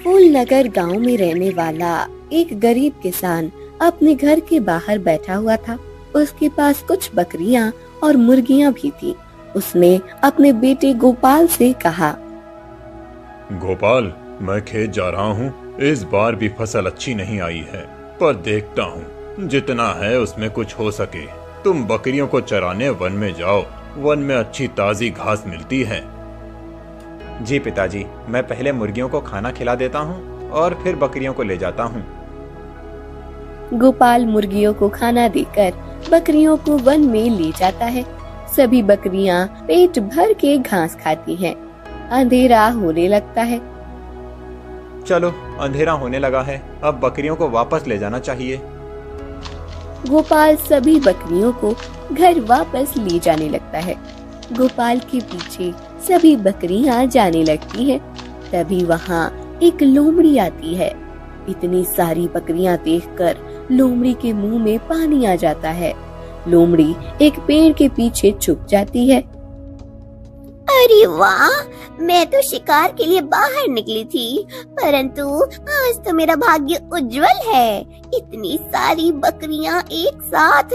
फूलनगर गांव में रहने वाला एक गरीब किसान अपने घर के बाहर बैठा हुआ था। उसके पास कुछ बकरियां और मुर्गियां भी थी। उसने अपने बेटे गोपाल से कहा, गोपाल, मैं खेत जा रहा हूँ। इस बार भी फसल अच्छी नहीं आई है, पर देखता हूँ जितना है उसमें कुछ हो सके। तुम बकरियों को चराने वन में जाओ, वन में अच्छी ताजी घास मिलती है। जी पिताजी, मैं पहले मुर्गियों को खाना खिला देता हूँ और फिर बकरियों को ले जाता हूँ। गोपाल मुर्गियों को खाना देकर बकरियों को वन में ले जाता है। सभी बकरियां पेट भर के घास खाती हैं। अंधेरा होने लगता है। चलो, अंधेरा होने लगा है, अब बकरियों को वापस ले जाना चाहिए। गोपाल सभी बकरियों को घर वापस ले जाने लगता है। गोपाल के पीछे सभी बकरियां जाने लगती हैं। तभी वहाँ एक लोमड़ी आती है। इतनी सारी बकरियां देखकर लोमड़ी के मुंह में पानी आ जाता है। लोमड़ी एक पेड़ के पीछे छुप जाती है। अरे वाह, मैं तो शिकार के लिए बाहर निकली थी, परंतु आज तो मेरा भाग्य उज्जवल है। इतनी सारी बकरियां एक साथ,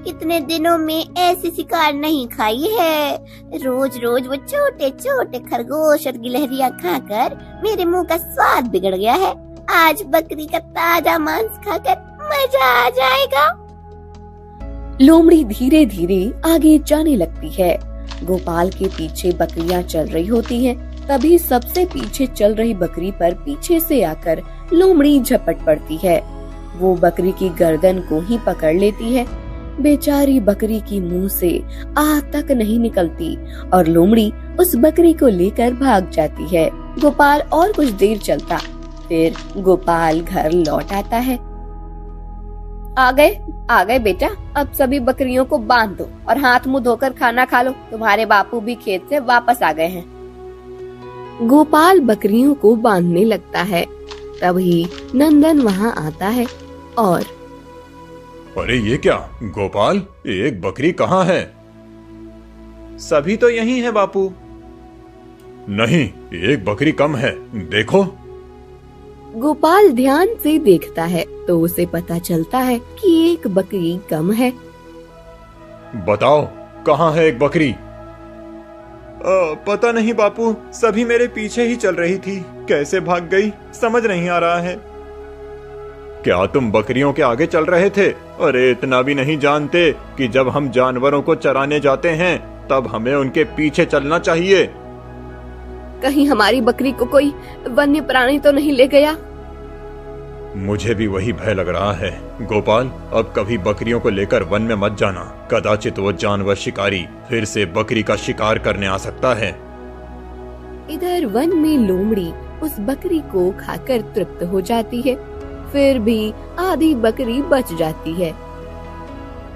कितने दिनों में ऐसी शिकार नहीं खाई है। रोज रोज वो छोटे छोटे खरगोश और गिलहरियां खाकर मेरे मुंह का स्वाद बिगड़ गया है। आज बकरी का ताजा मांस खाकर मजा आ जाएगा। लोमड़ी धीरे धीरे आगे जाने लगती है। गोपाल के पीछे बकरियां चल रही होती हैं। तभी सबसे पीछे चल रही बकरी पर पीछे से आकर लोमड़ी झपट पड़ती है। वो बकरी की गर्दन को ही पकड़ लेती है। बेचारी बकरी की मुंह से आह तक नहीं निकलती और लोमड़ी उस बकरी को लेकर भाग जाती है। गोपाल और कुछ देर चलता, फिर गोपाल घर लौट आता है। आ गए बेटा, अब सभी बकरियों को बांध दो और हाथ मुंह धोकर खाना खा लो। तुम्हारे बापू भी खेत से वापस आ गए हैं। गोपाल बकरियों को बांधने लगता है। तभी नंदन वहाँ आता है और अरे ये क्या गोपाल, एक बकरी कहाँ है? सभी तो यही है बापू। नहीं, एक बकरी कम है, देखो। गोपाल ध्यान से देखता है तो उसे पता चलता है कि एक बकरी कम है। बताओ, कहाँ है एक बकरी? पता नहीं बापू, सभी मेरे पीछे ही चल रही थी, कैसे भाग गई समझ नहीं आ रहा है। क्या तुम बकरियों के आगे चल रहे थे? अरे इतना भी नहीं जानते कि जब हम जानवरों को चराने जाते हैं तब हमें उनके पीछे चलना चाहिए। कहीं हमारी बकरी को कोई वन्य प्राणी तो नहीं ले गया? मुझे भी वही भय लग रहा है। गोपाल, अब कभी बकरियों को लेकर वन में मत जाना। कदाचित वो जानवर शिकारी फिर से बकरी का शिकार करने आ सकता है। इधर वन में लोमड़ी उस बकरी को खाकर तृप्त हो जाती है। फिर भी आधी बकरी बच जाती है।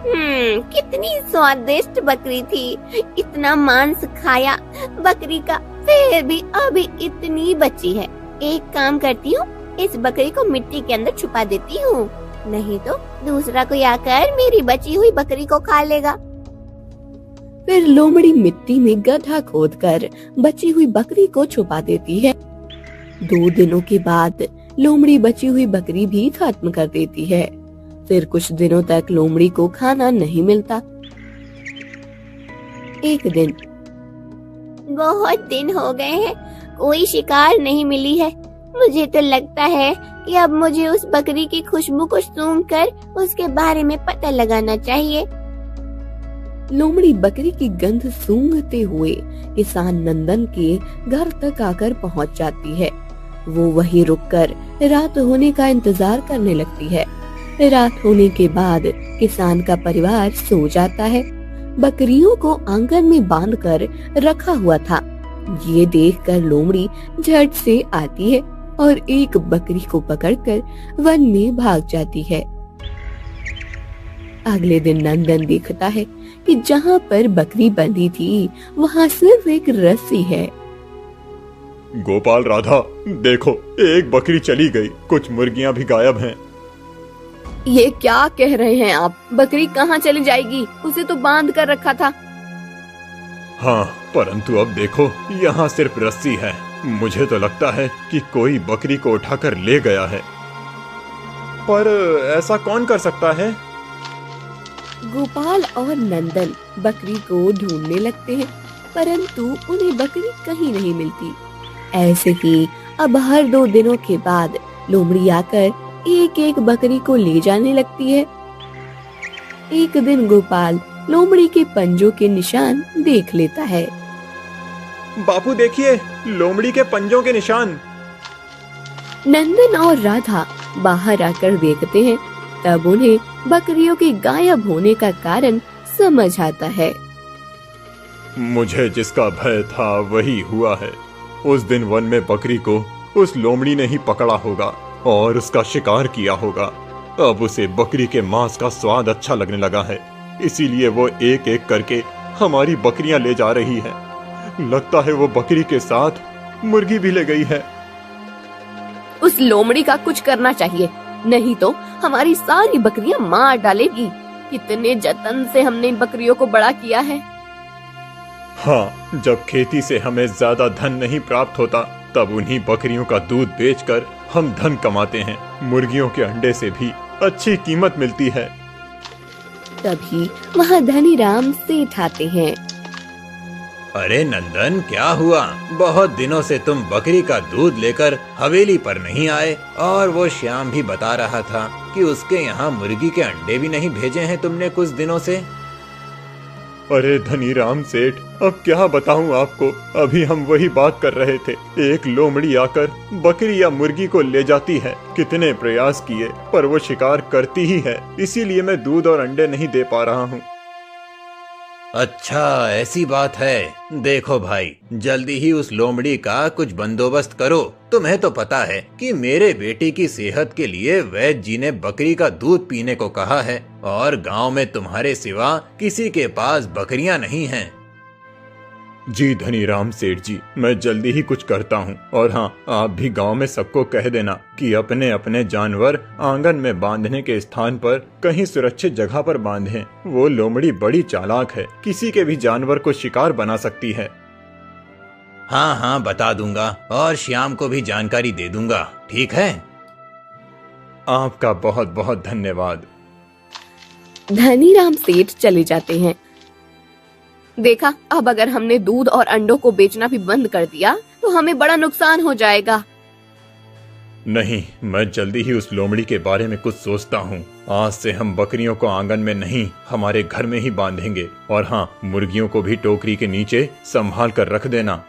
कितनी स्वादिष्ट बकरी थी। इतना मांस खाया बकरी का, फिर भी अभी इतनी बची है। एक काम करती हूँ, इस बकरी को मिट्टी के अंदर छुपा देती हूँ, नहीं तो दूसरा कोई आकर मेरी बची हुई बकरी को खा लेगा। फिर लोमड़ी मिट्टी में गड्ढा खोदकर बची हुई बकरी को छुपा देती है। 2 दिनों के बाद लोमड़ी बची हुई बकरी भी खत्म कर देती है। फिर कुछ दिनों तक लोमड़ी को खाना नहीं मिलता। एक दिन, बहुत दिन हो गए हैं, कोई शिकार नहीं मिली है। मुझे तो लगता है कि अब मुझे उस बकरी की खुशबू को सूंघकर उसके बारे में पता लगाना चाहिए। लोमड़ी बकरी की गंध सूंघते हुए किसान नंदन के घर तक आकर पहुंच जाती है। वो वहीं रुककर रात होने का इंतजार करने लगती है। रात होने के बाद किसान का परिवार सो जाता है। बकरियों को आंगन में बांधकर रखा हुआ था। ये देखकर लोमड़ी झट से आती है और एक बकरी को पकड़कर वन में भाग जाती है। अगले दिन नंदन देखता है कि जहाँ पर बकरी बंधी थी वहाँ सिर्फ एक रस्सी है। गोपाल, राधा, देखो, एक बकरी चली गई, कुछ मुर्गियां भी गायब हैं। ये क्या कह रहे हैं आप? बकरी कहाँ चली जाएगी? उसे तो बांध कर रखा था। हाँ, परंतु अब देखो, यहाँ सिर्फ रस्सी है। मुझे तो लगता है कि कोई बकरी को उठाकर ले गया है। पर ऐसा कौन कर सकता है? गोपाल और नंदन बकरी को ढूंढने लगते हैं, परंतु उन्हें बकरी कहीं नहीं मिलती। ऐसे ही अब हर 2 दिनों के बाद लोमड़ी आकर एक एक बकरी को ले जाने लगती है। एक दिन गोपाल लोमड़ी के पंजों के निशान देख लेता है। बापू देखिए, लोमड़ी के पंजों के निशान। नंदन और राधा बाहर आकर देखते हैं, तब उन्हें बकरियों के गायब होने का कारण समझ आता है। मुझे जिसका भय था वही हुआ है। उस दिन वन में बकरी को उस लोमड़ी ने ही पकड़ा होगा और उसका शिकार किया होगा। अब उसे बकरी के मांस का स्वाद अच्छा लगने लगा है, इसीलिए वो एक एक करके हमारी बकरियां ले जा रही है। लगता है वो बकरी के साथ मुर्गी भी ले गई है। उस लोमड़ी का कुछ करना चाहिए, नहीं तो हमारी सारी बकरियां मार डालेगी। कितने जतन से हमने इन बकरियों को बड़ा किया है। हाँ, जब खेती से हमें ज्यादा धन नहीं प्राप्त होता तब उन्हीं बकरियों का दूध बेचकर हम धन कमाते हैं। मुर्गियों के अंडे से भी अच्छी कीमत मिलती है। तभी वहाँ धनीराम सेठ आते हैं। अरे नंदन, क्या हुआ? बहुत दिनों से तुम बकरी का दूध लेकर हवेली पर नहीं आए। और वो श्याम भी बता रहा था कि उसके यहाँ मुर्गी के अंडे भी नहीं भेजे हैं तुमने कुछ दिनों से। अरे धनीराम सेठ, अब क्या बताऊं आपको। अभी हम वही बात कर रहे थे। एक लोमड़ी आकर बकरी या मुर्गी को ले जाती है। कितने प्रयास किए पर वो शिकार करती ही है, इसीलिए मैं दूध और अंडे नहीं दे पा रहा हूँ। अच्छा, ऐसी बात है। देखो भाई, जल्दी ही उस लोमड़ी का कुछ बंदोबस्त करो। तुम्हें तो पता है कि मेरे बेटे की सेहत के लिए वैद्य जी ने बकरी का दूध पीने को कहा है, और गांव में तुम्हारे सिवा किसी के पास बकरियां नहीं हैं। जी धनीराम सेठ जी, मैं जल्दी ही कुछ करता हूँ। और हाँ, आप भी गांव में सबको कह देना कि अपने अपने जानवर आंगन में बांधने के स्थान पर कहीं सुरक्षित जगह पर बांधें। वो लोमड़ी बड़ी चालाक है, किसी के भी जानवर को शिकार बना सकती है। हाँ हाँ, बता दूंगा और श्याम को भी जानकारी दे दूंगा, ठीक है? आपका बहुत बहुत धन्यवाद। धनीराम सेठ चले जाते हैं। देखा, अब अगर हमने दूध और अंडों को बेचना भी बंद कर दिया तो हमें बड़ा नुकसान हो जाएगा। नहीं, मैं जल्दी ही उस लोमड़ी के बारे में कुछ सोचता हूँ। आज से हम बकरियों को आंगन में नहीं, हमारे घर में ही बांधेंगे। और हाँ, मुर्गियों को भी टोकरी के नीचे संभाल कर रख देना।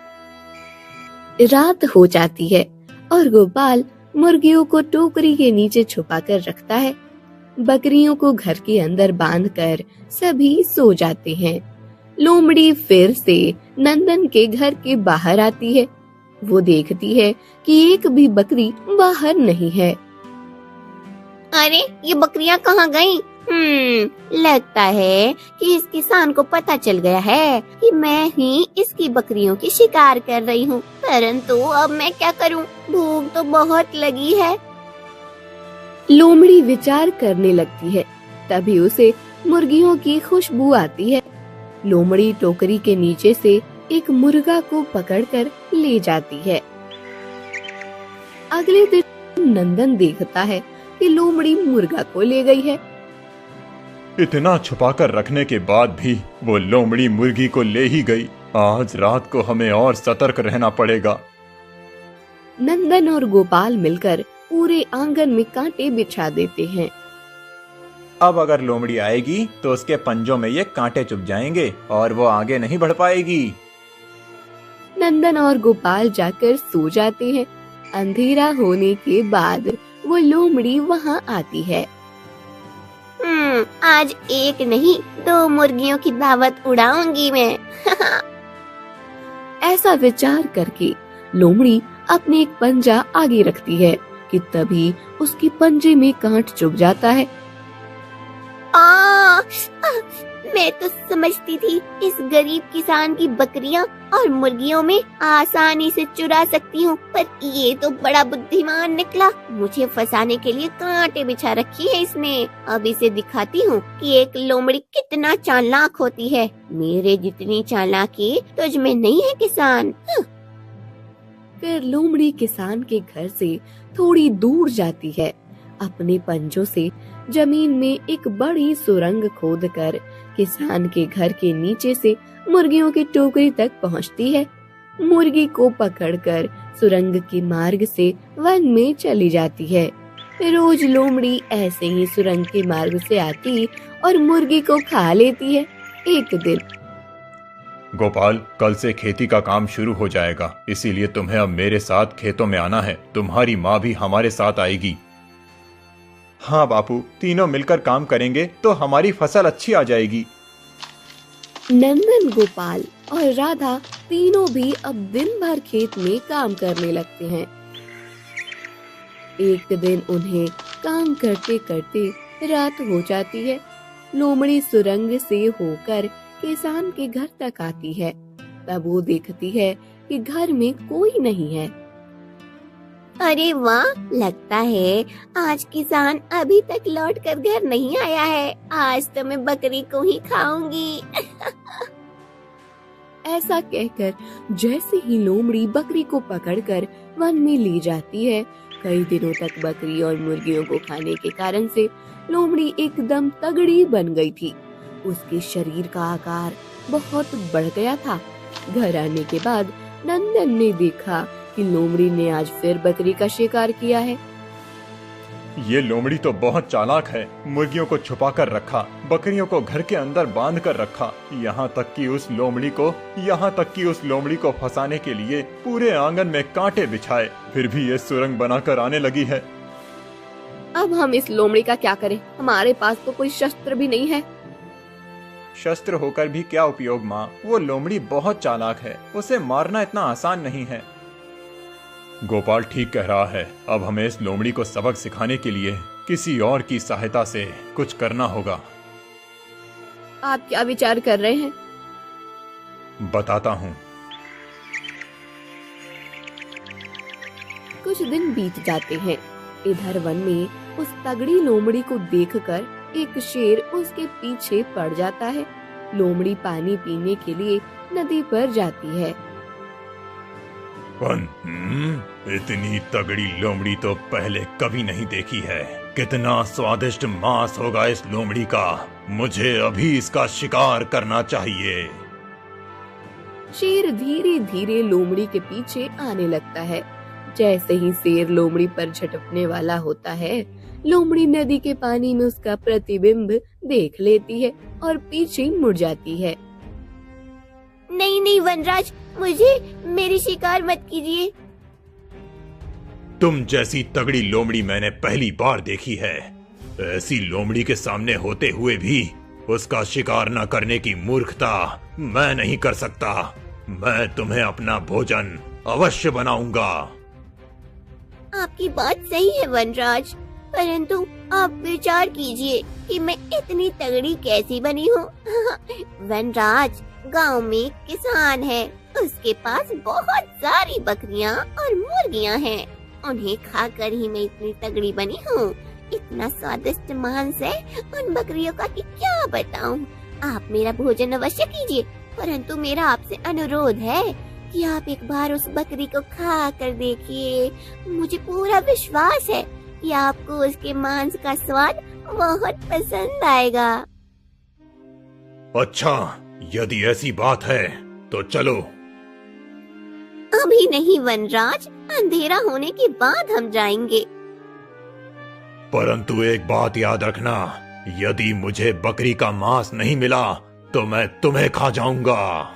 रात हो जाती है और गोपाल मुर्गियों को टोकरी के नीचे छुपा कर रखता है। बकरियों को घर के अंदर बांधकर सभी सो जाते हैं। लोमड़ी फिर से नंदन के घर के बाहर आती है। वो देखती है कि एक भी बकरी बाहर नहीं है। अरे, ये बकरियां कहाँ गईं? लगता है कि इस किसान को पता चल गया है कि मैं ही इसकी बकरियों की शिकार कर रही हूँ। परंतु अब मैं क्या करूँ? भूख तो बहुत लगी है। लोमड़ी विचार करने लगती है, तभी उसे मुर्गियों की खुशबू आती है। लोमड़ी टोकरी के नीचे से एक मुर्गा को पकड़कर ले जाती है। अगले दिन नंदन देखता है कि लोमड़ी मुर्गा को ले गई है। इतना छुपाकर रखने के बाद भी वो लोमड़ी मुर्गी को ले ही गई। आज रात को हमें और सतर्क रहना पड़ेगा। नंदन और गोपाल मिलकर पूरे आंगन में कांटे बिछा देते हैं। अब अगर लोमड़ी आएगी तो उसके पंजों में ये कांटे चुभ जाएंगे और वो आगे नहीं बढ़ पाएगी। नंदन और गोपाल जाकर सो जाते हैं। अंधेरा होने के बाद वो लोमड़ी वहाँ आती है। आज एक नहीं 2 मुर्गियों की दावत उड़ाऊंगी मैं। ऐसा विचार करके लोमड़ी अपने एक पंजा आगे रखती है कि तभी उसके पंजे में कांट चुभ जाता है। मैं तो समझती थी इस गरीब किसान की बकरियां और मुर्गियों में आसानी से चुरा सकती हूँ, पर ये तो बड़ा बुद्धिमान निकला। मुझे फंसाने के लिए कांटे बिछा रखी है इसने। अब इसे दिखाती हूँ कि एक लोमड़ी कितना चालाक होती है। मेरे जितनी चालाकी तुझ में नहीं है किसान। फिर लोमड़ी किसान के घर से थोड़ी दूर जाती है। अपने पंजों से जमीन में एक बड़ी सुरंग खोदकर किसान के घर के नीचे से मुर्गियों की टोकरी तक पहुंचती है। मुर्गी को पकड़कर सुरंग के मार्ग से वन में चली जाती है। रोज लोमड़ी ऐसे ही सुरंग के मार्ग से आती और मुर्गी को खा लेती है। एक दिन, गोपाल, कल से खेती का काम शुरू हो जाएगा, इसीलिए तुम्हें अब मेरे साथ खेतों में आना है। तुम्हारी माँ भी हमारे साथ आएगी। हाँ बापू, तीनों मिलकर काम करेंगे तो हमारी फसल अच्छी आ जाएगी। नंदन, गोपाल और राधा तीनों भी अब दिन भर खेत में काम करने लगते हैं। एक दिन उन्हें काम करते करते रात हो जाती है। लोमड़ी सुरंग से होकर किसान के घर तक आती है। तब वो देखती है कि घर में कोई नहीं है। अरे वाह, लगता है आज किसान अभी तक लौट कर घर नहीं आया है। आज तो मैं बकरी को ही खाऊंगी। ऐसा कहकर जैसे ही लोमड़ी बकरी को पकड़कर वन में ले जाती है, कई दिनों तक बकरी और मुर्गियों को खाने के कारण से लोमड़ी एकदम तगड़ी बन गई थी। उसके शरीर का आकार बहुत बढ़ गया था। घर आने के बाद नंदन ने देखा कि लोमड़ी ने आज फिर बकरी का शिकार किया है। ये लोमड़ी तो बहुत चालाक है। मुर्गियों को छुपा कर रखा, बकरियों को घर के अंदर बांध कर रखा। यहाँ तक कि उस लोमड़ी को फंसाने के लिए पूरे आंगन में कांटे बिछाए, फिर भी ये सुरंग बनाकर आने लगी है। अब हम इस लोमड़ी का क्या करें? हमारे पास तो कोई शस्त्र भी नहीं है। शस्त्र होकर भी क्या उपयोग माँ? वो लोमड़ी बहुत चालाक है, उसे मारना इतना आसान नहीं है। गोपाल ठीक कह रहा है। अब हमें इस लोमड़ी को सबक सिखाने के लिए किसी और की सहायता से कुछ करना होगा। आप क्या विचार कर रहे हैं? बताता हूँ। कुछ दिन बीत जाते हैं। इधर वन में उस तगड़ी लोमड़ी को देखकर एक शेर उसके पीछे पड़ जाता है। लोमड़ी पानी पीने के लिए नदी पर जाती है। इतनी तगड़ी लोमड़ी तो पहले कभी नहीं देखी है। कितना स्वादिष्ट मांस होगा इस लोमड़ी का। मुझे अभी इसका शिकार करना चाहिए। शेर धीरे धीरे लोमड़ी के पीछे आने लगता है। जैसे ही शेर लोमड़ी पर झटकने वाला होता है, लोमड़ी नदी के पानी में उसका प्रतिबिंब देख लेती है और पीछे मुड़ जाती है। नहीं नहीं वनराज, मुझे मेरी शिकार मत कीजिए। तुम जैसी तगड़ी लोमड़ी मैंने पहली बार देखी है। ऐसी लोमड़ी के सामने होते हुए भी उसका शिकार न करने की मूर्खता मैं नहीं कर सकता। मैं तुम्हें अपना भोजन अवश्य बनाऊंगा। आपकी बात सही है वनराज, परंतु आप विचार कीजिए कि मैं इतनी तगड़ी कैसी बनी हूँ। वनराज, गांव में किसान है, उसके पास बहुत सारी बकरियां और मुर्गियां हैं। उन्हें खाकर ही मैं इतनी तगड़ी बनी हूँ। इतना स्वादिष्ट मांस है उन बकरियों का कि क्या बताऊं। आप मेरा भोजन अवश्य कीजिए, परंतु मेरा आपसे अनुरोध है कि आप एक बार उस बकरी को खा कर देखिए। मुझे पूरा विश्वास है कि आपको उसके मांस का स्वाद बहुत पसंद आएगा। अच्छा, यदि ऐसी बात है तो चलो। अभी नहीं वनराज, अंधेरा होने के बाद हम जाएंगे। परंतु एक बात याद रखना, यदि मुझे बकरी का मांस नहीं मिला तो मैं तुम्हें खा जाऊंगा।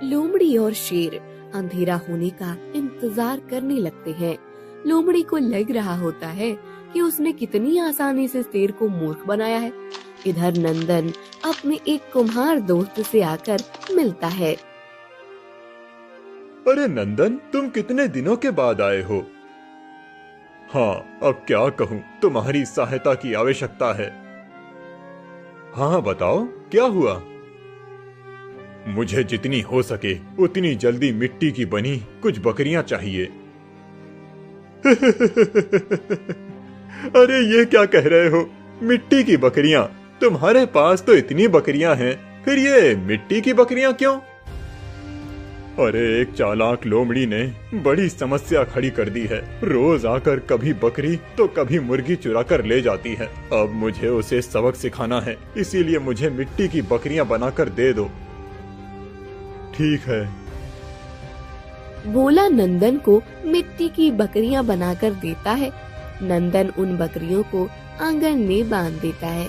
लोमड़ी और शेर अंधेरा होने का इंतजार करने लगते हैं। लोमड़ी को लग रहा होता है कि उसने कितनी आसानी से शेर को मूर्ख बनाया है। इधर नंदन अपने एक कुम्हार दोस्त से आकर मिलता है। अरे नंदन, तुम कितने दिनों के बाद आए हो? हाँ, अब क्या कहूँ, तुम्हारी सहायता की आवश्यकता है। हाँ बताओ, क्या हुआ? मुझे जितनी हो सके उतनी जल्दी मिट्टी की बनी कुछ बकरियां चाहिए। अरे ये क्या कह रहे हो? मिट्टी की बकरियां? तुम्हारे पास तो इतनी बकरियां हैं, फिर ये मिट्टी की बकरियां क्यों? अरे एक चालाक लोमड़ी ने बड़ी समस्या खड़ी कर दी है। रोज आकर कभी बकरी तो कभी मुर्गी चुरा कर ले जाती है। अब मुझे उसे सबक सिखाना है, इसीलिए मुझे मिट्टी की बकरियां बनाकर दे दो। ठीक है। भोला नंदन को मिट्टी की बकरियां बनाकर देता है। नंदन उन बकरियों को आंगन में बांध देता है।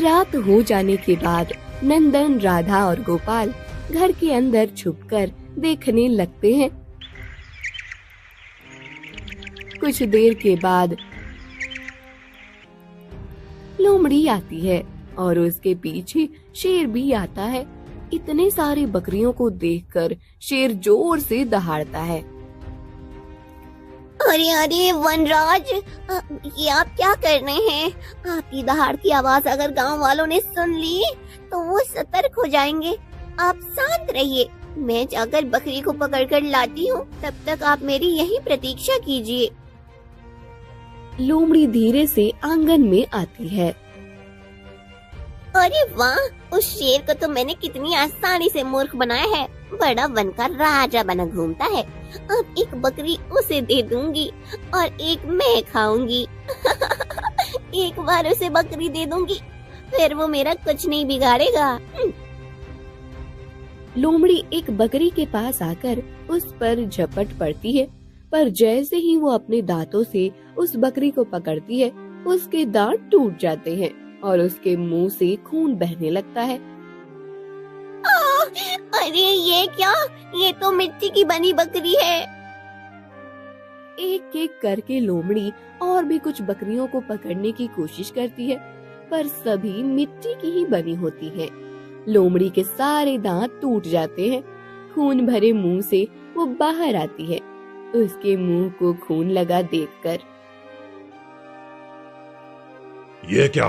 रात हो जाने के बाद नंदन, राधा और गोपाल घर के अंदर छुपकर देखने लगते हैं। कुछ देर के बाद लोमड़ी आती है और उसके पीछे शेर भी आता है। इतने सारे बकरियों को देखकर शेर जोर से दहाड़ता है। अरे अरे वनराज, ये आप क्या कर रहे हैं? आपकी दहाड़ की आवाज अगर गांव वालों ने सुन ली तो वो सतर्क हो जाएंगे। आप शांत रहिए, मैं जाकर बकरी को पकड़कर लाती हूँ। तब तक आप मेरी यही प्रतीक्षा कीजिए। लोमड़ी धीरे से आंगन में आती है। अरे वाह, उस शेर को तो मैंने कितनी आसानी से मूर्ख बनाया है। बड़ा वन का राजा बना घूमता है। अब एक बकरी उसे दे दूंगी और एक मैं खाऊंगी। एक बार उसे बकरी दे दूंगी, फिर वो मेरा कुछ नहीं बिगाड़ेगा। लोमड़ी एक बकरी के पास आकर उस पर झपट पड़ती है, पर जैसे ही वो अपने दांतों से उस बकरी को पकड़ती है, उसके दांत टूट जाते हैं और उसके मुंह से खून बहने लगता है। अरे ये क्या? ये तो मिट्टी की बनी बकरी है। एक एक करके लोमड़ी और भी कुछ बकरियों को पकड़ने की कोशिश करती है, पर सभी मिट्टी की ही बनी होती हैं। लोमड़ी के सारे दांत टूट जाते हैं। खून भरे मुंह से वो बाहर आती है। उसके मुंह को खून लगा देखकर, ये क्या,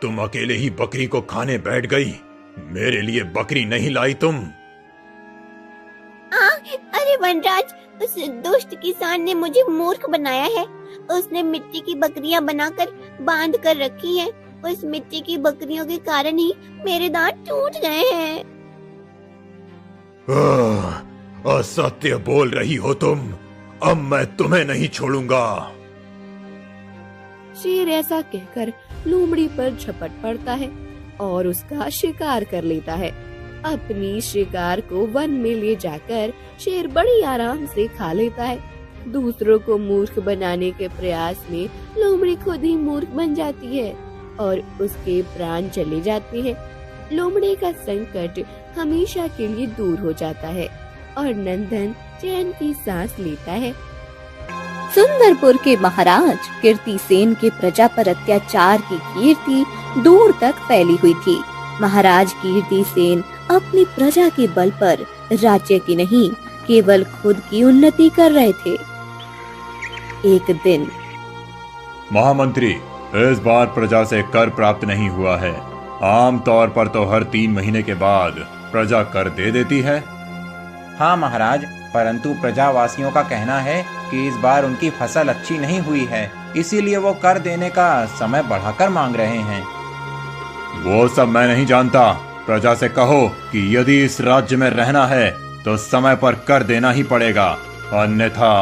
तुम अकेले ही बकरी को खाने बैठ गई? मेरे लिए बकरी नहीं लाई तुम? अरे वनराज, उस दुष्ट किसान ने मुझे मूर्ख बनाया है। उसने मिट्टी की बकरियां बनाकर बांध कर रखी हैं। उस मिट्टी की बकरियों के कारण ही मेरे दांत टूट गए हैं। असत्य बोल रही हो तुम। अब मैं तुम्हें नहीं छोड़ूंगा। शेर ऐसा कहकर लोमड़ी पर झपट पड़ता है और उसका शिकार कर लेता है। अपनी शिकार को वन में ले जाकर शेर बड़ी आराम से खा लेता है। दूसरों को मूर्ख बनाने के प्रयास में लोमड़ी खुद ही मूर्ख बन जाती है और उसके प्राण चले जाते हैं। लोमड़ी का संकट हमेशा के लिए दूर हो जाता है और नंदन चैन की सांस लेता है। सुंदरपुर के महाराज कीर्तिसेन के प्रजा पर अत्याचार की कीर्ति दूर तक फैली हुई थी। महाराज कीर्तिसेन अपनी प्रजा के बल पर राज्य की नहीं, केवल खुद की उन्नति कर रहे थे। एक दिन, महामंत्री, इस बार प्रजा से कर प्राप्त नहीं हुआ है। आम तौर पर तो हर 3 महीने के बाद प्रजा कर दे देती है। हाँ महाराज, परंतु प्रजावासियों का कहना है कि इस बार उनकी फसल अच्छी नहीं हुई है, इसीलिए वो कर देने का समय बढ़ाकर मांग रहे हैं। वो सब मैं नहीं जानता। प्रजा से कहो कि यदि इस राज्य में रहना है तो समय पर कर देना ही पड़ेगा, अन्यथा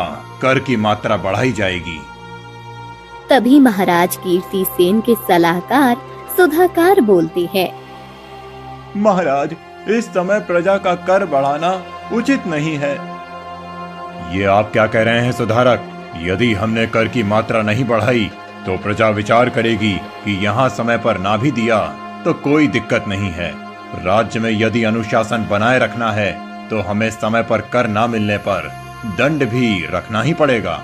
कर की मात्रा बढ़ाई जाएगी। तभी महाराज कीर्तिसेन के सलाहकार सुधाकर बोलते हैं। महाराज, इस समय प्रजा का कर बढ़ाना उचित नहीं है। ये आप क्या कह रहे हैं सुधारक? यदि हमने कर की मात्रा नहीं बढ़ाई तो प्रजा विचार करेगी कि यहाँ समय पर ना भी दिया तो कोई दिक्कत नहीं है। राज्य में यदि अनुशासन बनाए रखना है तो हमें समय पर कर ना मिलने पर दंड भी रखना ही पड़ेगा।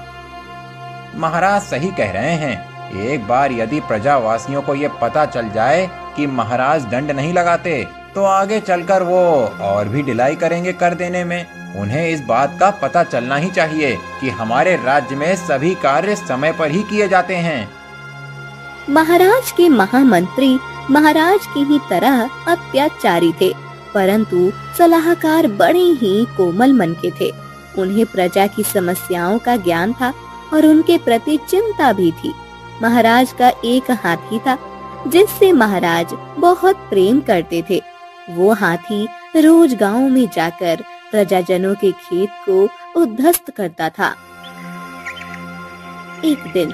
महाराज सही कह रहे हैं। एक बार यदि प्रजावासियों को ये पता चल जाए कि महाराज दंड नहीं लगाते तो आगे चलकर वो और भी ढिलाई करेंगे कर देने में। उन्हें इस बात का पता चलना ही चाहिए कि हमारे राज्य में सभी कार्य समय पर ही किए जाते हैं। महाराज के महामंत्री महाराज की ही तरह अत्याचारी थे, परंतु सलाहकार बड़े ही कोमल मन के थे। उन्हें प्रजा की समस्याओं का ज्ञान था और उनके प्रति चिंता भी थी। महाराज का एक हाथी था जिससे महाराज बहुत प्रेम करते थे। वो हाथी रोज गांव में जाकर प्रजाजनों के खेत को उद्ध्वस्त करता था। एक दिन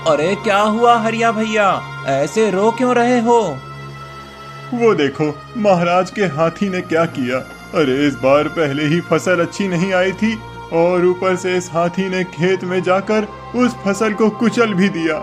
अरे क्या हुआ हरिया भैया, ऐसे रो क्यों रहे हो? वो देखो महाराज के हाथी ने क्या किया। अरे इस बार पहले ही फसल अच्छी नहीं आई थी और ऊपर से इस हाथी ने खेत में जाकर उस फसल को कुचल भी दिया।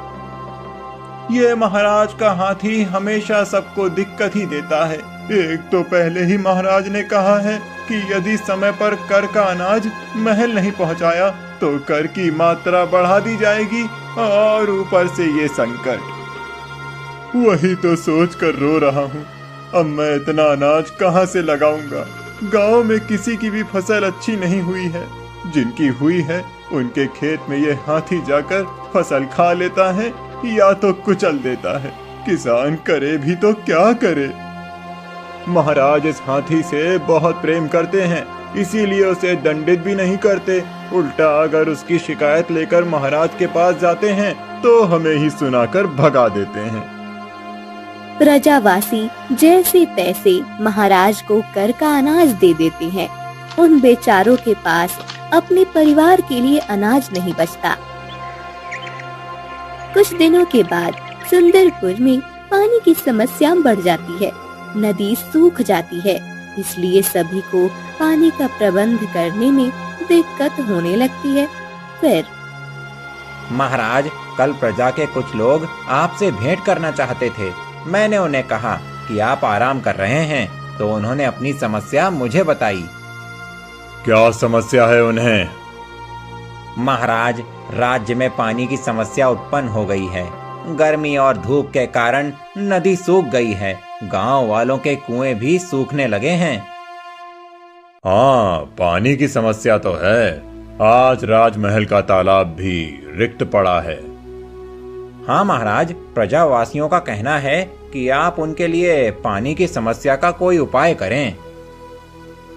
ये महाराज का हाथी हमेशा सबको दिक्कत ही देता है। एक तो पहले ही महाराज ने कहा है कि यदि समय पर कर का अनाज महल नहीं पहुंचाया तो कर की मात्रा बढ़ा दी जाएगी, और ऊपर से ये संकट। वही तो सोच कर रो रहा हूँ, अब मैं इतना अनाज कहाँ से लगाऊंगा। गांव में किसी की भी फसल अच्छी नहीं हुई है, जिनकी हुई है उनके खेत में ये हाथी जाकर फसल खा लेता है या तो कुचल देता है। किसान करे भी तो क्या करे। महाराज इस हाथी से बहुत प्रेम करते हैं, इसीलिए उसे दंडित भी नहीं करते। उल्टा अगर उसकी शिकायत लेकर महाराज के पास जाते हैं तो हमें ही सुनाकर भगा देते हैं। प्रजावासी जैसे तैसे महाराज को कर का अनाज दे देते हैं। उन बेचारों के पास अपने परिवार के लिए अनाज नहीं बचता। कुछ दिनों के बाद सुंदरपुर में पानी की समस्या बढ़ जाती है। नदी सूख जाती है, इसलिए सभी को पानी का प्रबंध करने में दिक्कत होने लगती है। फिर महाराज, कल प्रजा के कुछ लोग आपसे भेंट करना चाहते थे। मैंने उन्हें कहा कि आप आराम कर रहे हैं, तो उन्होंने अपनी समस्या मुझे बताई। क्या समस्या है उन्हें? महाराज, राज्य में पानी की समस्या उत्पन्न हो गई है। गर्मी और धूप के कारण नदी सूख गई है। गांव वालों के कुएं भी सूखने लगे हैं। हाँ, पानी की समस्या तो है। आज राजमहल का तालाब भी रिक्त पड़ा है। हाँ महाराज, प्रजावासियों का कहना है कि आप उनके लिए पानी की समस्या का कोई उपाय करें।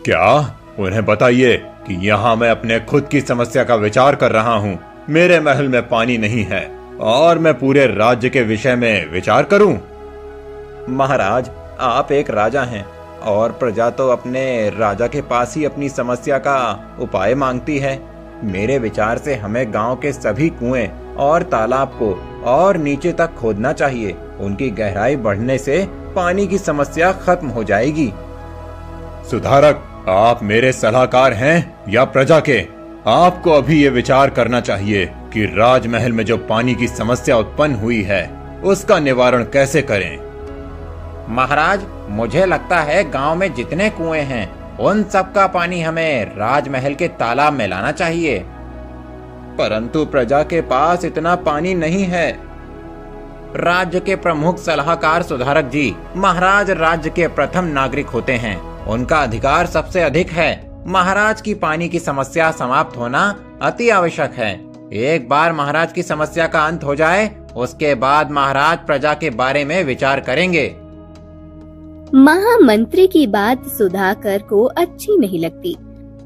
क्या? उन्हें बताइए कि यहाँ मैं अपने खुद की समस्या का विचार कर रहा हूँ। मेरे महल में पानी नहीं है और मैं पूरे राज्य के विषय में विचार करूं। महाराज, आप एक राजा हैं और प्रजा तो अपने राजा के पास ही अपनी समस्या का उपाय मांगती है। मेरे विचार से हमें गांव के सभी कुएं और तालाब को और नीचे तक खोदना चाहिए। उनकी गहराई बढ़ने से पानी की समस्या खत्म हो जाएगी। सुधारक, आप मेरे सलाहकार हैं या प्रजा के? आपको अभी ये विचार करना चाहिए कि राजमहल में जो पानी की समस्या उत्पन्न हुई है उसका निवारण कैसे करें। महाराज, मुझे लगता है गांव में जितने कुएं हैं उन सब का पानी हमें राजमहल के तालाब में लाना चाहिए। परंतु प्रजा के पास इतना पानी नहीं है। राज्य के प्रमुख सलाहकार सुधारक जी, महाराज राज्य के प्रथम नागरिक होते हैं, उनका अधिकार सबसे अधिक है। महाराज की पानी की समस्या समाप्त होना अति आवश्यक है। एक बार महाराज की समस्या का अंत हो जाए, उसके बाद महाराज प्रजा के बारे में विचार करेंगे। महामंत्री की बात सुधाकर को अच्छी नहीं लगती,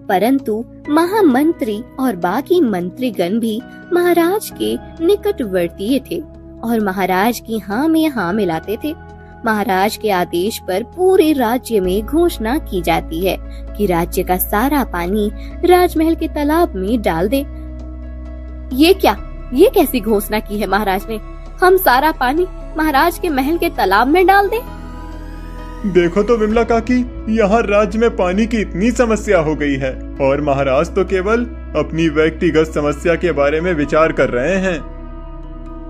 परंतु महामंत्री और बाकी मंत्रीगण भी महाराज के निकटवर्तीय थे और महाराज की हाँ में हाँ मिलाते थे। महाराज के आदेश पर पूरे राज्य में घोषणा की जाती है कि राज्य का सारा पानी राजमहल के तालाब में डाल दे। ये क्या? ये कैसी घोषणा की है महाराज ने? हम सारा पानी महाराज के महल के तालाब में डाल दें? देखो तो विमला काकी, यहाँ राज्य में पानी की इतनी समस्या हो गई है और महाराज तो केवल अपनी व्यक्तिगत समस्या के बारे में विचार कर रहे हैं।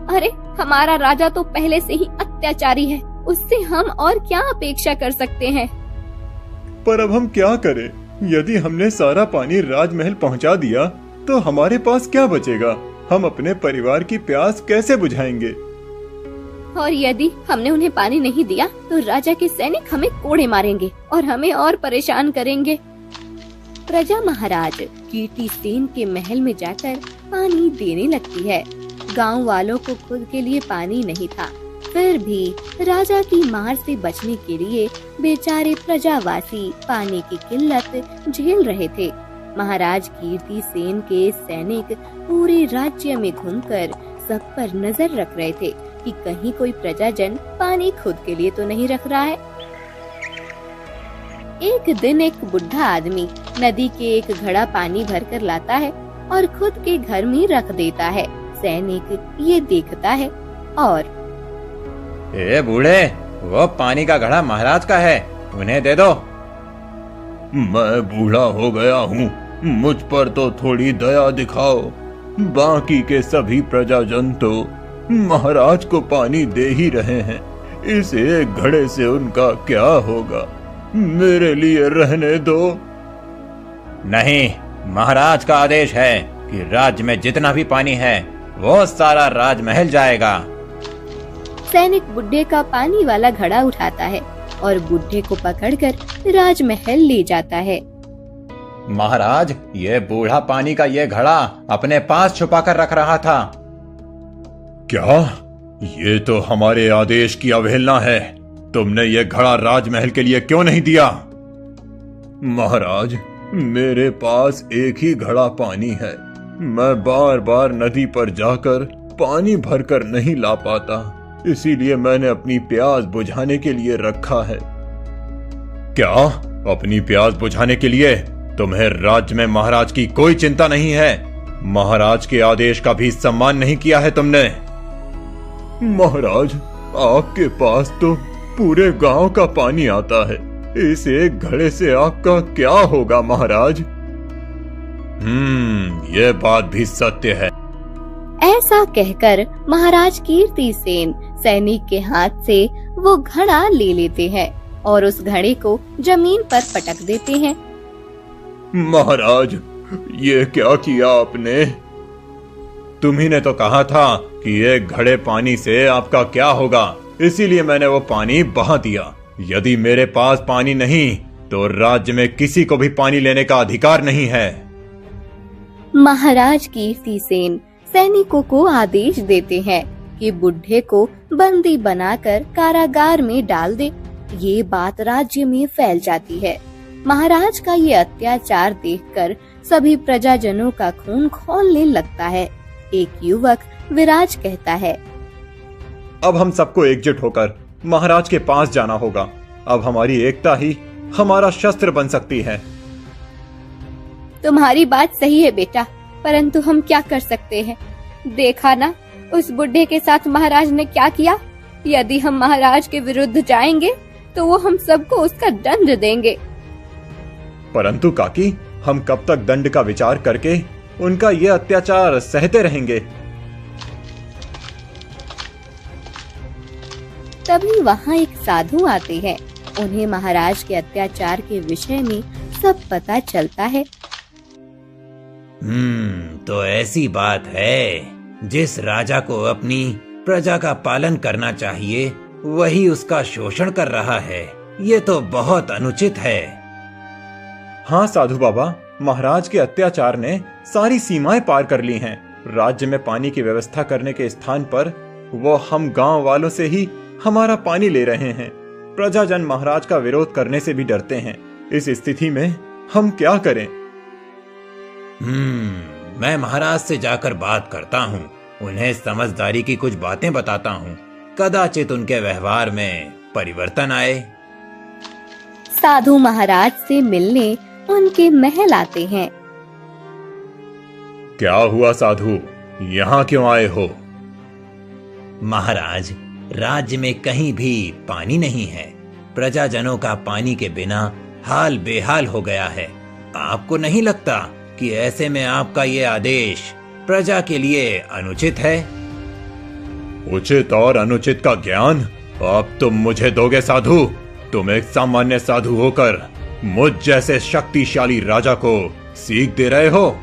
अरे, हमारा राजा तो पहले से ही अत्याचारी है, उससे हम और क्या अपेक्षा कर सकते हैं? पर अब हम क्या करें? यदि हमने सारा पानी राजमहल पहुँचा दिया तो हमारे पास क्या बचेगा? हम अपने परिवार की प्यास कैसे बुझाएंगे? और यदि हमने उन्हें पानी नहीं दिया तो राजा के सैनिक हमें कोड़े मारेंगे और हमें और परेशान करेंगे। प्रजा महाराज कीर्तिसेन के महल में जाकर पानी देने लगती है। गांव वालों को खुद के लिए पानी नहीं था, फिर भी राजा की मार से बचने के लिए बेचारे प्रजावासी पानी की किल्लत झेल रहे थे। महाराज कीर्तिसेन के सैनिक पूरे राज्य में घूमकर सब पर नजर रख रहे थे कि कहीं कोई प्रजाजन पानी खुद के लिए तो नहीं रख रहा है। एक दिन एक बुढ़ा आदमी नदी के एक घड़ा पानी भरकर लाता है और खुद के घर में रख देता है। सैनिक ये देखता है और ए बूढ़े, वो पानी का घड़ा महाराज का है, उन्हें दे दो। मैं बूढ़ा हो गया हूँ, मुझ पर तो थोड़ी दया दिखाओ। बाकी के सभी प्रजाजन तो महाराज को पानी दे ही रहे हैं, इस एक घड़े से उनका क्या होगा, मेरे लिए रहने दो। नहीं, महाराज का आदेश है कि राज्य में जितना भी पानी है वो सारा राजमहल जाएगा। सैनिक बुढ़े का पानी वाला घड़ा उठाता है और बुढ़े को पकड़कर राजमहल ले जाता है। महाराज, ये बूढ़ा पानी का ये घड़ा अपने पास छुपा कर रख रहा था। क्या? ये तो हमारे आदेश की अवहेलना है। तुमने ये घड़ा राजमहल के लिए क्यों नहीं दिया? महाराज, मेरे पास एक ही घड़ा पानी है। मैं बार बार नदी पर जाकर पानी भरकर नहीं ला पाता, इसीलिए मैंने अपनी प्यास बुझाने के लिए रखा है। क्या? अपनी प्यास बुझाने के लिए? तुम्हें राज्य में महाराज की कोई चिंता नहीं है? महाराज के आदेश का भी सम्मान नहीं किया है तुमने? महाराज, आपके पास तो पूरे गांव का पानी आता है, इस एक घड़े से आपका क्या होगा महाराज? ये बात भी सत्य है। ऐसा कहकर महाराज कीर्तिसेन सैनिक के हाथ से वो घड़ा ले लेते हैं और उस घड़े को जमीन पर पटक देते हैं। महाराज, ये क्या किया आपने? तुम्ही ने तो कहा था कि एक घड़े पानी से आपका क्या होगा, इसीलिए मैंने वो पानी बहा दिया। यदि मेरे पास पानी नहीं तो राज्य में किसी को भी पानी लेने का अधिकार नहीं है। महाराज कीर्तिसेन सैनिकों को आदेश देते हैं कि बुढ़े को बंदी बनाकर कारागार में डाल दे। ये बात राज्य में फैल जाती है। महाराज का ये अत्याचार देखकर सभी प्रजाजनों का खून खौलने लगता है। एक युवक विराज कहता है, अब हम सबको एकजुट होकर महाराज के पास जाना होगा। अब हमारी एकता ही हमारा शस्त्र बन सकती है। तुम्हारी बात सही है बेटा, परंतु हम क्या कर सकते हैं? देखा ना उस बुढ़े के साथ महाराज ने क्या किया। यदि हम महाराज के विरुद्ध जाएंगे तो वो हम सबको उसका दंड देंगे। परंतु काकी, हम कब तक दंड का विचार करके उनका ये अत्याचार सहते रहेंगे? तभी वहाँ एक साधु आते हैं। उन्हें महाराज के अत्याचार के विषय में सब पता चलता है। तो ऐसी बात है, जिस राजा को अपनी प्रजा का पालन करना चाहिए वही उसका शोषण कर रहा है। ये तो बहुत अनुचित है। हाँ साधु बाबा, महाराज के अत्याचार ने सारी सीमाएं पार कर ली हैं। राज्य में पानी की व्यवस्था करने के स्थान पर वो हम गांव वालों से ही हमारा पानी ले रहे हैं। प्रजाजन महाराज का विरोध करने से भी डरते हैं। इस स्थिति में हम क्या करें? मैं महाराज से जाकर बात करता हूँ, उन्हें समझदारी की कुछ बातें बताता हूँ, कदाचित उनके व्यवहार में परिवर्तन आए। साधु महाराज से मिलने उनके महल आते हैं। क्या हुआ साधु, यहाँ क्यों आए हो? महाराज, राज्य में कहीं भी पानी नहीं है। प्रजाजनों का पानी के बिना हाल बेहाल हो गया है। आपको नहीं लगता कि ऐसे में आपका ये आदेश प्रजा के लिए अनुचित है? उचित और अनुचित का ज्ञान अब तुम मुझे दोगे साधु? तुम एक सामान्य साधु होकर मुझ जैसे शक्तिशाली राजा को सीख दे रहे हो?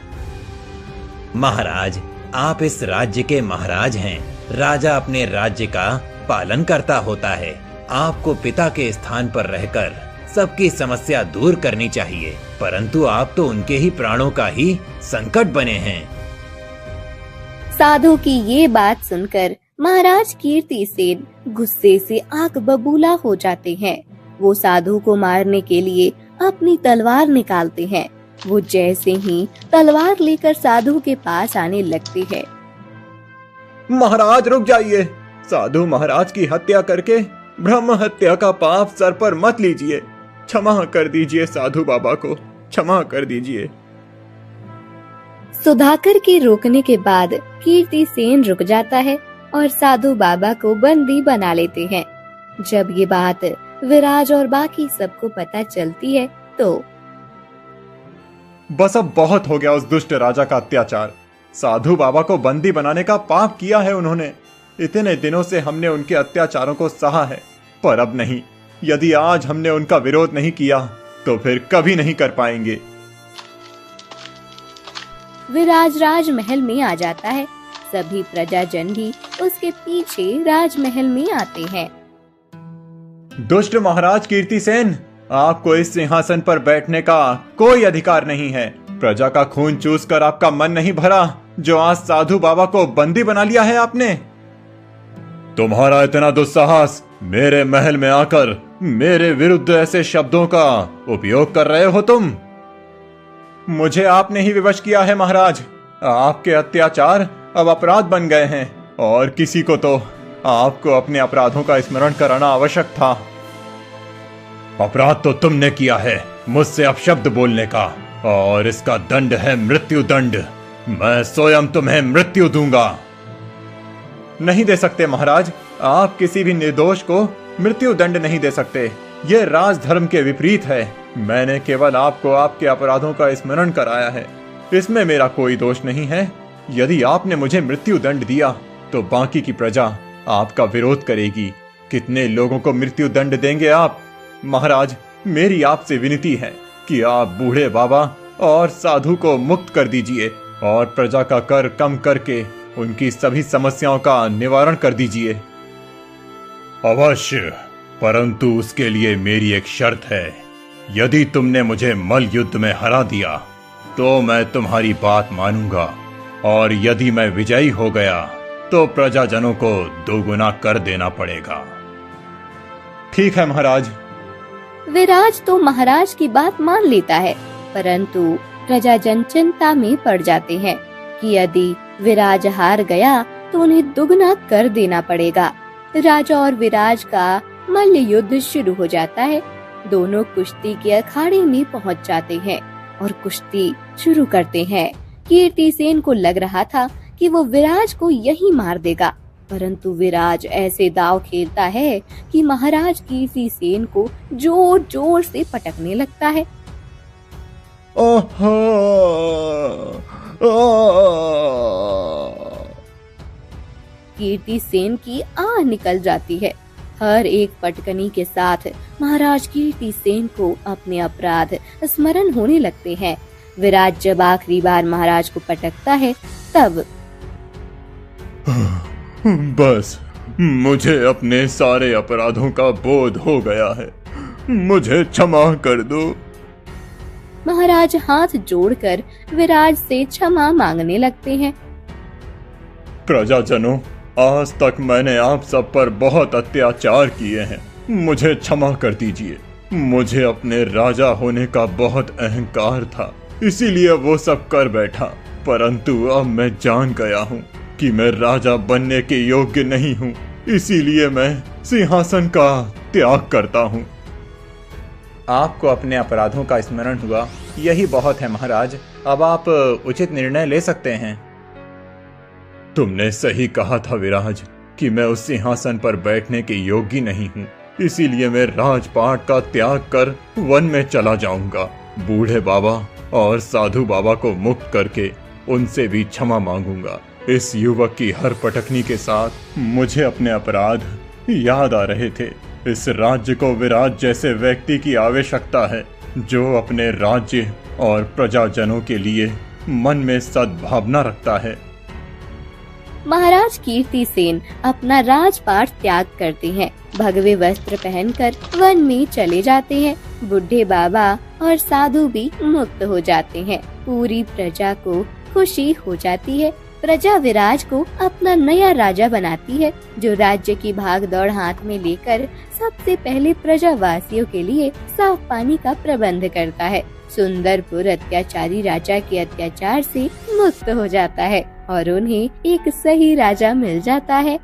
महाराज, आप इस राज्य के महाराज हैं। राजा अपने राज्य का पालन करता होता है। आपको पिता के स्थान पर रहकर सबकी समस्या दूर करनी चाहिए, परंतु आप तो उनके ही प्राणों का ही संकट बने हैं। साधु की ये बात सुनकर महाराज कीर्तिसेन गुस्से से आग बबूला हो जाते हैं। वो साधु को मारने के लिए अपनी तलवार निकालते हैं। वो जैसे ही तलवार लेकर साधु के पास आने लगते हैं, महाराज रुक जाइए। साधु महाराज की हत्या करके ब्रह्म हत्या का पाप सर पर मत लीजिए। क्षमा कर दीजिए साधु बाबा को, क्षमा कर दीजिए। सुधाकर के रोकने के बाद कीर्तिसेन रुक जाता है और साधु बाबा को बंदी बना लेते हैं। जब ये बात विराज और बाकी सबको पता चलती है तो बस अब बहुत हो गया उस दुष्ट राजा का अत्याचार। साधु बाबा को बंदी बनाने का पाप किया है उन्होंने। इतने दिनों से हमने उनके अत्याचारों को सहा है, पर अब नहीं। यदि आज हमने उनका विरोध नहीं किया तो फिर कभी नहीं कर पाएंगे। विराज राजमहल में आ जाता है। सभी प्रजाजन भी उसके पीछे राजमहल में आते हैं। दुष्ट महाराज कीर्तिसेन, आपको इस सिंहासन पर बैठने का कोई अधिकार नहीं है। प्रजा का खून चूस कर आपका मन नहीं भरा, जो आज साधु बाबा को बंदी बना लिया है आपने। तुम्हारा इतना दुस्साहस, मेरे महल में आकर मेरे विरुद्ध ऐसे शब्दों का उपयोग कर रहे हो तुम। मुझे आपने ही विवश किया है महाराज। आपके अत्याचार अब अपराध बन गए हैं और किसी को तो आपको अपने अपराधों का स्मरण कराना आवश्यक था। अपराध तो तुमने किया है, मुझसे अपशब्द बोलने का, और इसका दंड है मृत्यु दंड। मैं स्वयं तुम्हें मृत्यु दूंगा। नहीं दे सकते महाराज, आप किसी भी निर्दोष को मृत्यु दंड नहीं दे सकते। यह राजधर्म के विपरीत है। मैंने केवल आपको आपके अपराधों का स्मरण कराया है, इसमें मेरा कोई दोष नहीं है। यदि आपने मुझे मृत्यु दंड दिया तो बाकी की प्रजा आपका विरोध करेगी। कितने लोगों को मृत्यु दंड देंगे आप? महाराज, मेरी आपसे विनती है कि आप बूढ़े बाबा और साधु को मुक्त कर दीजिए और प्रजा का कर कम करके उनकी सभी समस्याओं का निवारण कर दीजिए। अवश्य, परंतु उसके लिए मेरी एक शर्त है। यदि तुमने मुझे मल युद्ध में हरा दिया तो मैं तुम्हारी बात मानूंगा, और यदि मैं विजयी हो गया तो प्रजाजनों को दोगुना कर देना पड़ेगा। ठीक है महाराज। विराज तो महाराज की बात मान लेता है, परंतु प्रजाजन चिंता में पड़ जाते हैं कि यदि विराज हार गया तो उन्हें दुगना कर देना पड़ेगा। राजा और विराज का मल्ल युद्ध शुरू हो जाता है। दोनों कुश्ती के अखाड़े में पहुंच जाते हैं और कुश्ती शुरू करते हैं। कीर्तिसेन को लग रहा था कि वो विराज को यही मार देगा, परंतु विराज ऐसे दांव खेलता है कि महाराज कीर्तिसेन को जोर जोर से पटकने लगता है। कीर्तिसेन की आह निकल जाती है। हर एक पटकनी के साथ महाराज कीर्तिसेन को अपने अपराध स्मरण होने लगते हैं। विराज जब आखिरी बार महाराज को पटकता है तब बस, मुझे अपने सारे अपराधों का बोध हो गया है, मुझे क्षमा कर दो। महाराज हाथ जोड़कर विराज से क्षमा मांगने लगते हैं। प्रजाजनों, आज तक मैंने आप सब पर बहुत अत्याचार किए हैं, मुझे क्षमा कर दीजिए। मुझे अपने राजा होने का बहुत अहंकार था, इसीलिए वो सब कर बैठा, परंतु अब मैं जान गया हूँ कि मैं राजा बनने के योग्य नहीं हूँ, इसीलिए मैं सिंहासन का त्याग करता हूँ। आपको अपने अपराधों का स्मरण हुआ, यही बहुत है महाराज। अब आप उचित निर्णय ले सकते हैं। तुमने सही कहा था विराज कि मैं उस सिंहासन पर बैठने के योग्य नहीं हूँ, इसीलिए मैं राजपाट का त्याग कर वन में चला जाऊंगा। बूढ़े बाबा और साधु बाबा को मुक्त करके उनसे भी क्षमा मांगूंगा। इस युवक की हर पटकनी के साथ मुझे अपने अपराध याद आ रहे थे। इस राज्य को विराज जैसे व्यक्ति की आवश्यकता है, जो अपने राज्य और प्रजाजनों के लिए मन में सद्भावना रखता है। महाराज कीर्तिसेन अपना राजपाट त्याग करते हैं, भगवे वस्त्र पहनकर वन में चले जाते हैं। बुढ़े बाबा और साधु भी मुक्त हो जाते हैं। पूरी प्रजा को खुशी हो जाती है। प्रजा विराज को अपना नया राजा बनाती है, जो राज्य की भागदौड़ हाथ में लेकर सबसे पहले प्रजावासियों के लिए साफ पानी का प्रबंध करता है। सुंदरपुर अत्याचारी राजा के अत्याचार से मुक्त हो जाता है। और उन्हें एक सही राजा मिल जाता है।